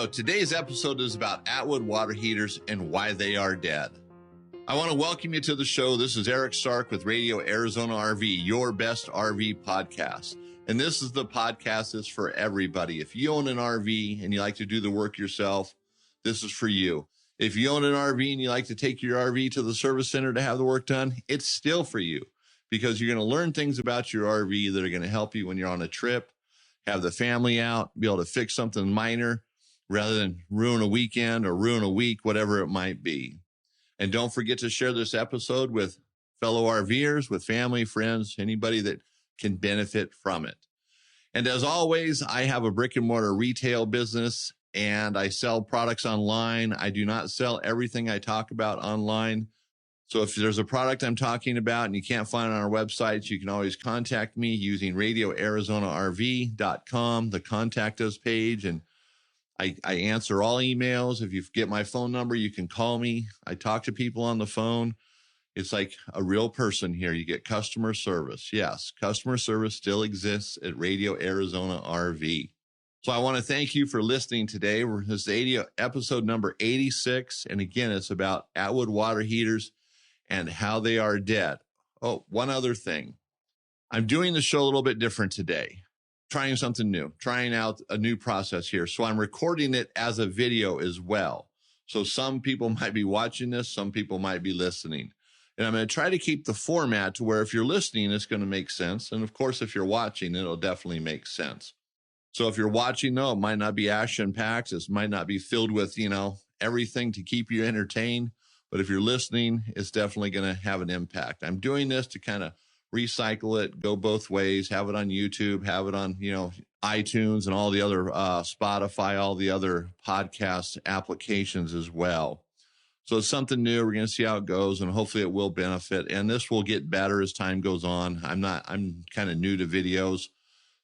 So today's episode is about Atwood water heaters and why they are dead. I want to welcome you to the show. This is Eric Stark with Radio Arizona RV, your best RV podcast. And this is the podcast that's for everybody. If you own an RV and you like to do the work yourself, this is for you. If you own an RV and you like to take your RV to the service center to have the work done, it's still for you because you're going to learn things about your RV that are going to help you when you're on a trip, have the family out, be able to fix something minor rather than ruin a weekend or ruin a week, whatever it might be. And don't forget to share this episode with fellow RVers, with family, friends, anybody that can benefit from it. And as always, I have a brick and mortar retail business and I sell products online. I do not sell everything I talk about online. So if there's a product I'm talking about and you can't find it on our websites, you can always contact me using radioarizonarv.com, the contact us page. And I answer all emails. If you get my phone number, you can call me. I talk to people on the phone. It's like a real person here. You get customer service. Yes, customer service still exists at Radio Arizona RV. So I want to thank you for listening today. This is episode number 86. And again, it's about Atwood water heaters and how they are dead. Oh, one other thing. I'm doing the show a little bit different today. Trying something new, trying out a new process here. So I'm recording it as a video as well. So some people might be watching this, some people might be listening. And I'm going to try to keep the format to where if you're listening, it's going to make sense. And of course, if you're watching, it'll definitely make sense. So if you're watching, though, it might not be action-packed. It might not be filled with, everything to keep you entertained. But if you're listening, it's definitely going to have an impact. I'm doing this to kind of recycle it, go both ways, have it on YouTube, have it on, iTunes and all the other Spotify, all the other podcast applications as well. So it's something new. We're going to see how it goes and hopefully it will benefit. And this will get better as time goes on. I'm kind of new to videos.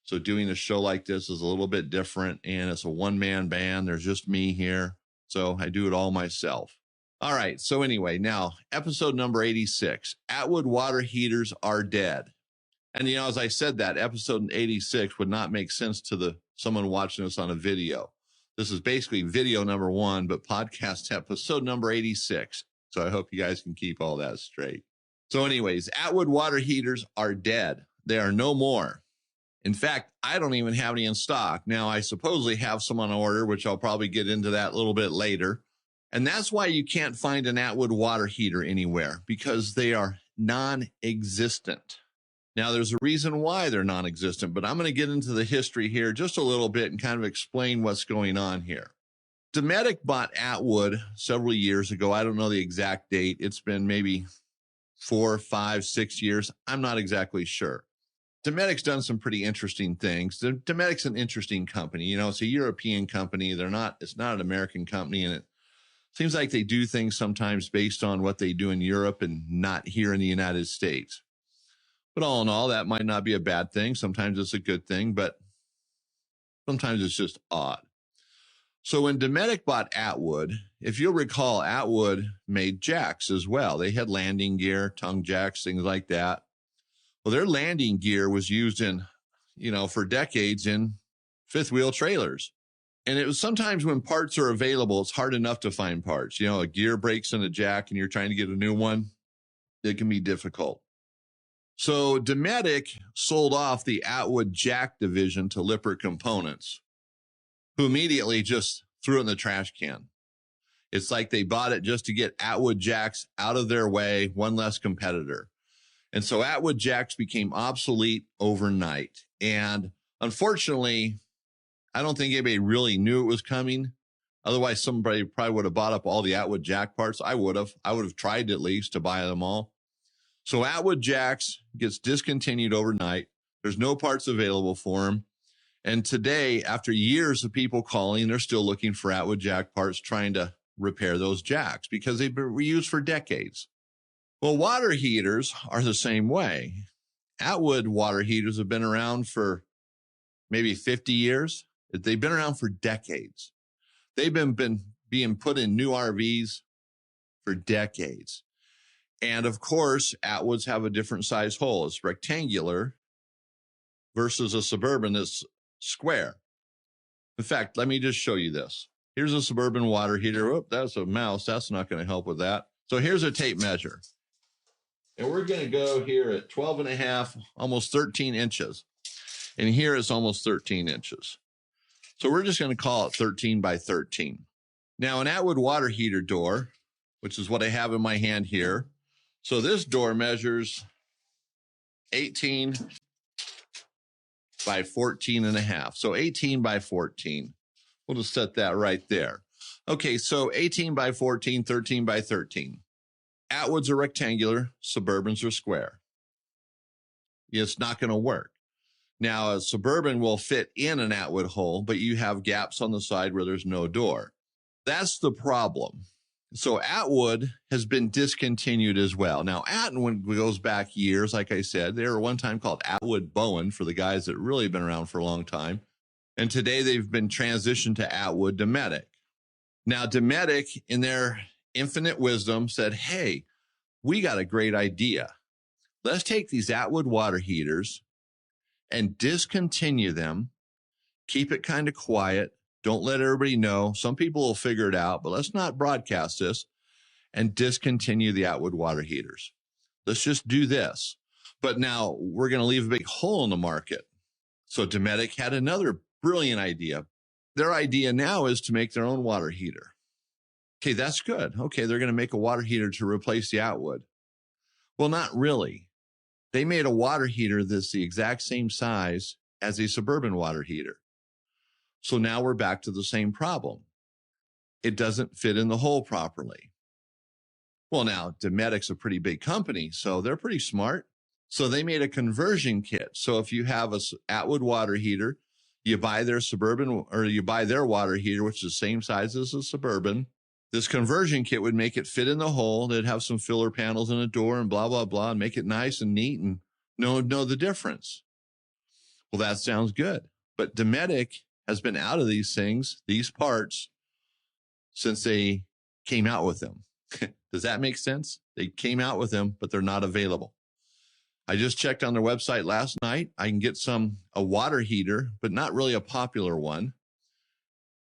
So doing a show like this is a little bit different and it's a one-man band. There's just me here. So I do it all myself. All right. So anyway, now episode number 86, Atwood water heaters are dead. And, as I said that episode 86 would not make sense to someone watching us on a video. This is basically video number 1, but podcast episode number 86. So I hope you guys can keep all that straight. So anyways, Atwood water heaters are dead. They are no more. In fact, I don't even have any in stock. Now I supposedly have some on order, which I'll probably get into that a little bit later. And that's why you can't find an Atwood water heater anywhere, because they are non-existent. Now, there's a reason why they're non-existent, but I'm going to get into the history here just a little bit and kind of explain what's going on here. Dometic bought Atwood several years ago. I don't know the exact date. It's been maybe 4, 5, 6 years. I'm not exactly sure. Dometic's done some pretty interesting things. Dometic's an interesting company. It's a European company. It's not an American company, and it seems like they do things sometimes based on what they do in Europe and not here in the United States. But all in all, that might not be a bad thing. Sometimes it's a good thing, but sometimes it's just odd. So when Dometic bought Atwood, if you'll recall, Atwood made jacks as well. They had landing gear, tongue jacks, things like that. Well, their landing gear was used for decades in fifth wheel trailers. And it was sometimes when parts are available, it's hard enough to find parts. A gear breaks in a jack and you're trying to get a new one. It can be difficult. So Dometic sold off the Atwood jack division to Lippert Components, who immediately just threw it in the trash can. It's like they bought it just to get Atwood jacks out of their way, one less competitor. And so Atwood jacks became obsolete overnight. And unfortunately, I don't think anybody really knew it was coming. Otherwise, somebody probably would have bought up all the Atwood jack parts. I would have tried at least to buy them all. So Atwood jacks gets discontinued overnight. There's no parts available for them. And today, after years of people calling, they're still looking for Atwood jack parts, trying to repair those jacks because they've been reused for decades. Well, water heaters are the same way. Atwood water heaters have been around for maybe 50 years. They've been around for decades. They've been being put in new RVs for decades. And of course, Atwoods have a different size hole. It's rectangular versus a Suburban that's square. In fact, let me just show you this. Here's a Suburban water heater. Oh, that's a mouse. That's not going to help with that. So here's a tape measure. And we're going to go here at 12 and a half, almost 13 inches. And here it's almost 13 inches. So we're just going to call it 13 by 13. Now, an Atwood water heater door, which is what I have in my hand here. So this door measures 18 by 14 and a half. So 18 by 14. We'll just set that right there. Okay, so 18 by 14, 13 by 13. Atwoods are rectangular, Suburbans are square. It's not going to work. Now, a Suburban will fit in an Atwood hole, but you have gaps on the side where there's no door. That's the problem. So Atwood has been discontinued as well. Now, Atwood goes back years, like I said. They were one time called Atwood Bowen for the guys that really been around for a long time. And today they've been transitioned to Atwood Dometic. Now, Dometic, in their infinite wisdom, said, hey, we got a great idea. Let's take these Atwood water heaters and discontinue them, keep it kind of quiet. Don't let everybody know. Some people will figure it out, but let's not broadcast this and discontinue the Atwood water heaters. Let's just do this. But now we're going to leave a big hole in the market. So Dometic had another brilliant idea. Their idea now is to make their own water heater. Okay, that's good. Okay, they're going to make a water heater to replace the Atwood. Well, not really. They made a water heater that's the exact same size as a Suburban water heater. So now we're back to the same problem. It doesn't fit in the hole properly. Well, now, Dometic's a pretty big company, so they're pretty smart. So they made a conversion kit. So if you have a Atwood water heater, you buy their Suburban, or you buy their water heater, which is the same size as a Suburban. This conversion kit would make it fit in the hole. They'd have some filler panels and a door and blah, blah, blah, and make it nice and neat and know the difference. Well, that sounds good. But Dometic has been out of these things, these parts, since they came out with them. Does that make sense? They came out with them, but they're not available. I just checked on their website last night. I can get a water heater, but not really a popular one.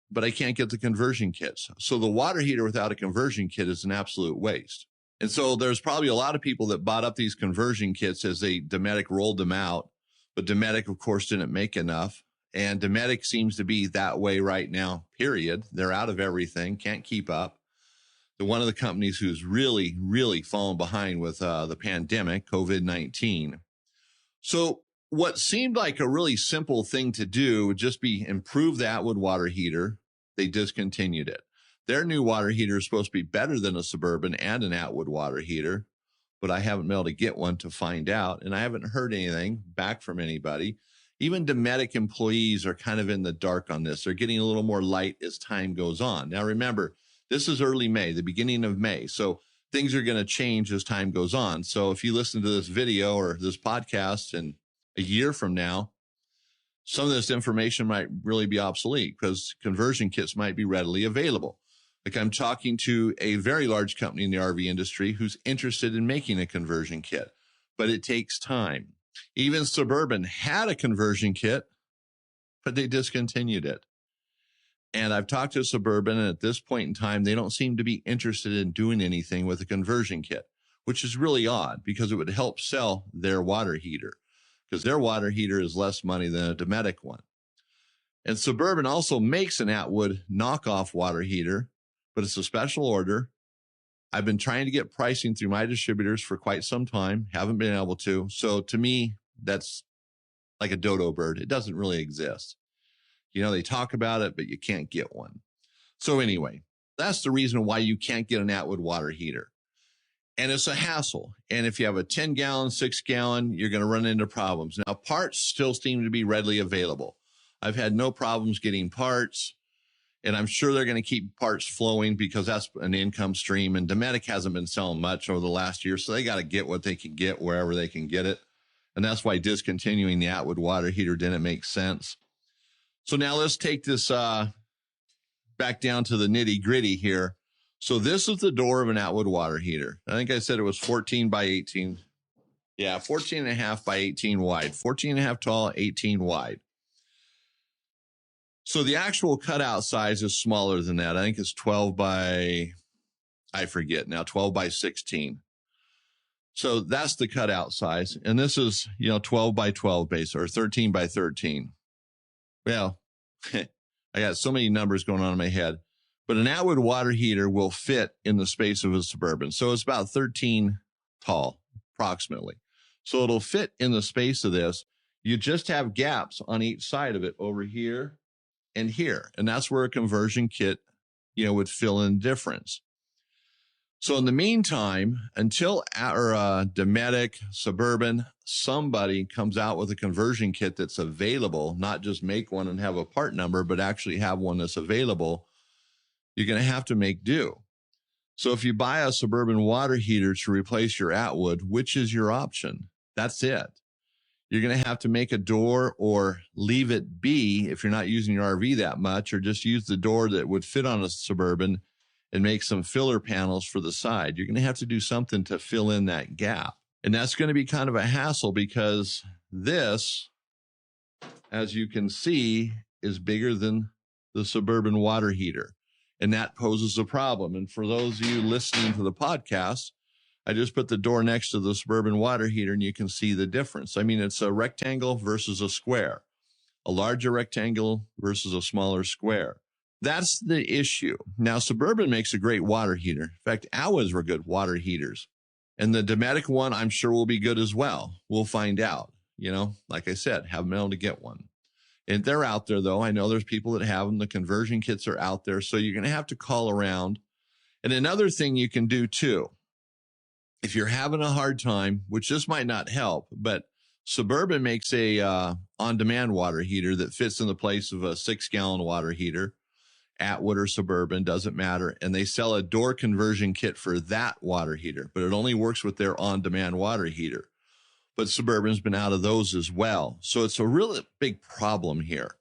But I can't get the conversion kits. So the water heater without a conversion kit is an absolute waste. And so there's probably a lot of people that bought up these conversion kits as Dometic rolled them out. But Dometic, of course, didn't make enough. And Dometic seems to be that way right now, period. They're out of everything, can't keep up. They're one of the companies who's really, really fallen behind with the pandemic, COVID-19. So what seemed like a really simple thing to do would just be improve the Atwood water heater. They discontinued it. Their new water heater is supposed to be better than a Suburban and an Atwood water heater, but I haven't been able to get one to find out, and I haven't heard anything back from anybody. Even Dometic employees are kind of in the dark on this. They're getting a little more light as time goes on. Now, remember, this is early May, the beginning of May, so things are going to change as time goes on. So if you listen to this video or this podcast in a year from now, some of this information might really be obsolete because conversion kits might be readily available. Like I'm talking to a very large company in the RV industry who's interested in making a conversion kit, but it takes time. Even Suburban had a conversion kit, but they discontinued it. And I've talked to Suburban, and at this point in time, they don't seem to be interested in doing anything with a conversion kit, which is really odd because it would help sell their water heater, because their water heater is less money than a Dometic one. And Suburban also makes an Atwood knockoff water heater, but it's a special order. I've been trying to get pricing through my distributors for quite some time, haven't been able to. So to me, that's like a dodo bird. It doesn't really exist. You know, they talk about it, but you can't get one. So anyway, that's the reason why you can't get an Atwood water heater. And it's a hassle. And if you have a 10-gallon, 6-gallon, you're going to run into problems. Now, parts still seem to be readily available. I've had no problems getting parts, and I'm sure they're going to keep parts flowing because that's an income stream. And Dometic hasn't been selling much over the last year, so they got to get what they can get wherever they can get it. And that's why discontinuing the Atwood water heater didn't make sense. So now let's take this back down to the nitty-gritty here. So this is the door of an Atwood water heater. I think I said it was 14 by 18. Yeah, 14 and a half by 18 wide. 14 and a half tall, 18 wide. So the actual cutout size is smaller than that. I think it's 12 by, I forget now, 12 by 16. So that's the cutout size. And this is, 12 by 12 base or 13 by 13. Well, I got so many numbers going on in my head, but an Atwood water heater will fit in the space of a Suburban. So it's about 13 tall, approximately. So it'll fit in the space of this. You just have gaps on each side of it over here and here. And that's where a conversion kit, would fill in difference. So in the meantime, until our Dometic, Suburban, somebody comes out with a conversion kit that's available, not just make one and have a part number, but actually have one that's available, you're going to have to make do. So if you buy a Suburban water heater to replace your Atwood, which is your option? That's it. You're going to have to make a door or leave it be if you're not using your RV that much, or just use the door that would fit on a Suburban and make some filler panels for the side. You're going to have to do something to fill in that gap. And that's going to be kind of a hassle because this, as you can see, is bigger than the Suburban water heater. And that poses a problem. And for those of you listening to the podcast, I just put the door next to the Suburban water heater and you can see the difference. I mean, it's a rectangle versus a square, a larger rectangle versus a smaller square. That's the issue. Now, Suburban makes a great water heater. In fact, Atwoods were good water heaters. And the Dometic one, I'm sure, will be good as well. We'll find out. Like I said, haven't been able to get one. And they're out there, though. I know there's people that have them. The conversion kits are out there. So you're going to have to call around. And another thing you can do, too, if you're having a hard time, which this might not help, but Suburban makes a on-demand water heater that fits in the place of a 6-gallon water heater. Atwood or Suburban, doesn't matter. And they sell a door conversion kit for that water heater, but it only works with their on-demand water heater. But Suburban's been out of those as well. So it's a really big problem here.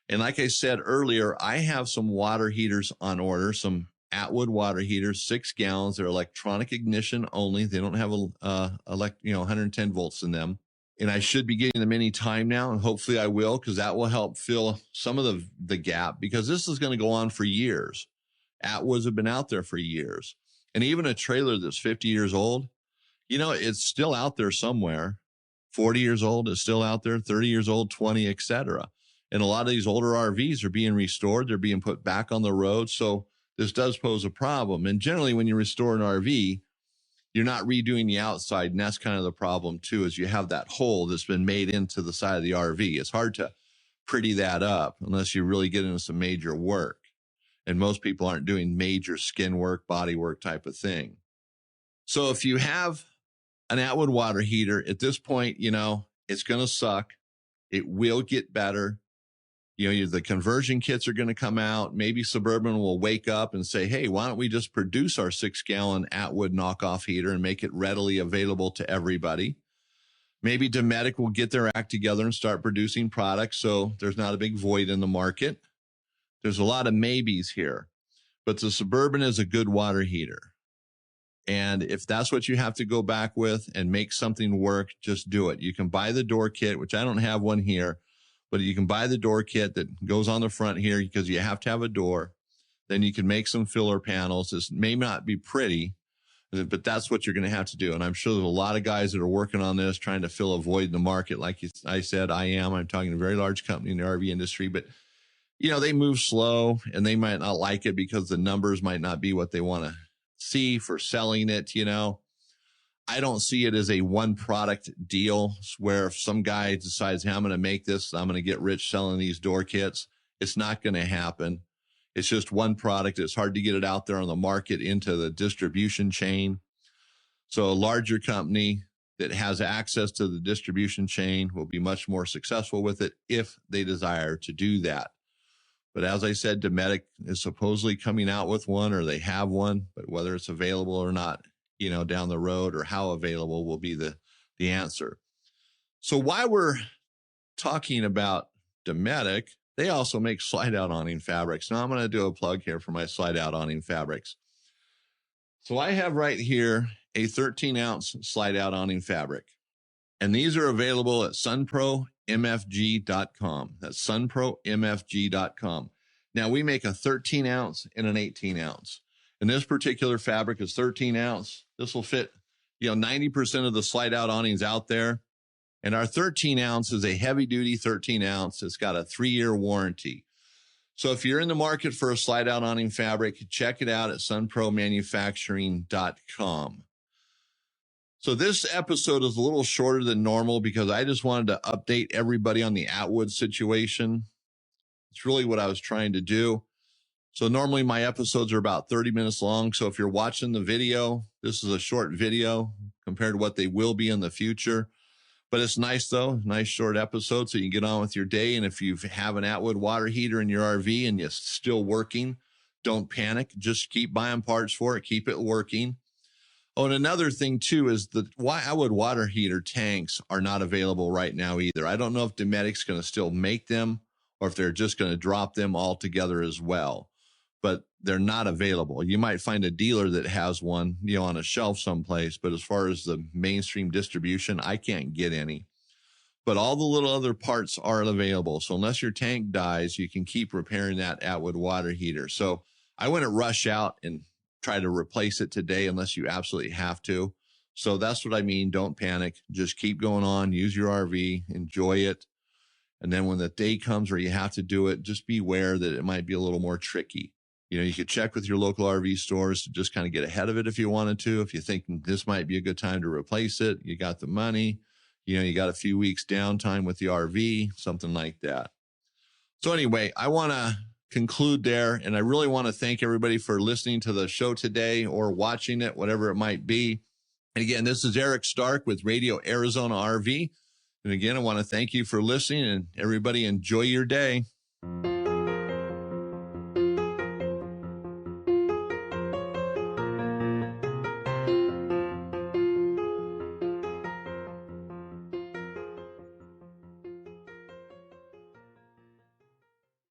And like I said earlier, I have some water heaters on order, some Atwood water heaters, 6 gallons. They're electronic ignition only. They don't have 110 volts in them. And I should be getting them any time now, and hopefully I will, because that will help fill some of the gap, because this is going to go on for years. Atwoods have been out there for years. And even a trailer that's 50 years old, it's still out there somewhere. 40 years old is still out there, 30 years old, 20, etc. And a lot of these older RVs are being restored. They're being put back on the road. So this does pose a problem. And generally, when you restore an RV, you're not redoing the outside, and that's kind of the problem too, is you have that hole that's been made into the side of the RV. It's hard to pretty that up unless you really get into some major work. And most people aren't doing major skin work, body work type of thing. So if you have an Atwood water heater, at this point, it's going to suck. It will get better. The conversion kits are going to come out. Maybe Suburban will wake up and say, hey, why don't we just produce our 6-gallon Atwood knockoff heater and make it readily available to everybody? Maybe Dometic will get their act together and start producing products so there's not a big void in the market. There's a lot of maybes here, but the Suburban is a good water heater. And if that's what you have to go back with and make something work, just do it. You can buy the door kit, which I don't have one here, but you can buy the door kit that goes on the front here because you have to have a door. Then you can make some filler panels. This may not be pretty, but that's what you're going to have to do. And I'm sure there's a lot of guys that are working on this, trying to fill a void in the market. Like I said, I'm talking to a very large company in the RV industry, but they move slow and they might not like it because the numbers might not be what they want to see for selling it. I don't see it as a one product deal where if some guy decides, hey, I'm going to make this, I'm going to get rich selling these door kits. It's not going to happen. It's just one product. It's hard to get it out there on the market into the distribution chain. So a larger company that has access to the distribution chain will be much more successful with it if they desire to do that. But as I said, Dometic is supposedly coming out with one, or they have one, but whether it's available or not, down the road, or how available will be the answer. So while we're talking about Dometic, they also make slide out awning fabrics. Now I'm going to do a plug here for my slide out awning fabrics. So I have right here a 13-ounce slide out awning fabric. And these are available at SunPro sunpromfg.com. That's sunpromfg.com. Now, we make a 13 ounce and an 18 ounce. And this particular fabric is 13 ounce. This will fit, 90% of the slide out awnings out there. And our 13 ounce is a heavy duty 13 ounce. It's got a 3-year warranty. So if you're in the market for a slide out awning fabric, check it out at sunpromanufacturing.com. So this episode is a little shorter than normal because I just wanted to update everybody on the Atwood situation. It's really what I was trying to do. So normally my episodes are about 30 minutes long. So if you're watching the video, this is a short video compared to what they will be in the future. But it's nice, though. Nice short episode so you can get on with your day. And if you have an Atwood water heater in your RV and it's still working, don't panic. Just keep buying parts for it. Keep it working. Oh, and another thing, too, is the Atwood water heater tanks are not available right now either. I don't know if Dometic's going to still make them or if they're just going to drop them altogether as well. But they're not available. You might find a dealer that has one, on a shelf someplace. But as far as the mainstream distribution, I can't get any. But all the little other parts are available. So unless your tank dies, you can keep repairing that Atwood water heater. So I wouldn't rush out and try to replace it today unless you absolutely have to. So that's what I mean. Don't panic. Just keep going on. Use your RV. Enjoy it. And then when the day comes where you have to do it, just be aware that it might be a little more tricky. You could check with your local RV stores to just kind of get ahead of it if you wanted to. If you think this might be a good time to replace it, you got the money, you got a few weeks downtime with the RV, something like that. So anyway, I want to conclude there. And I really want to thank everybody for listening to the show today or watching it, whatever it might be. And again, this is Eric Stark with Radio Arizona RV. And again, I want to thank you for listening and everybody enjoy your day.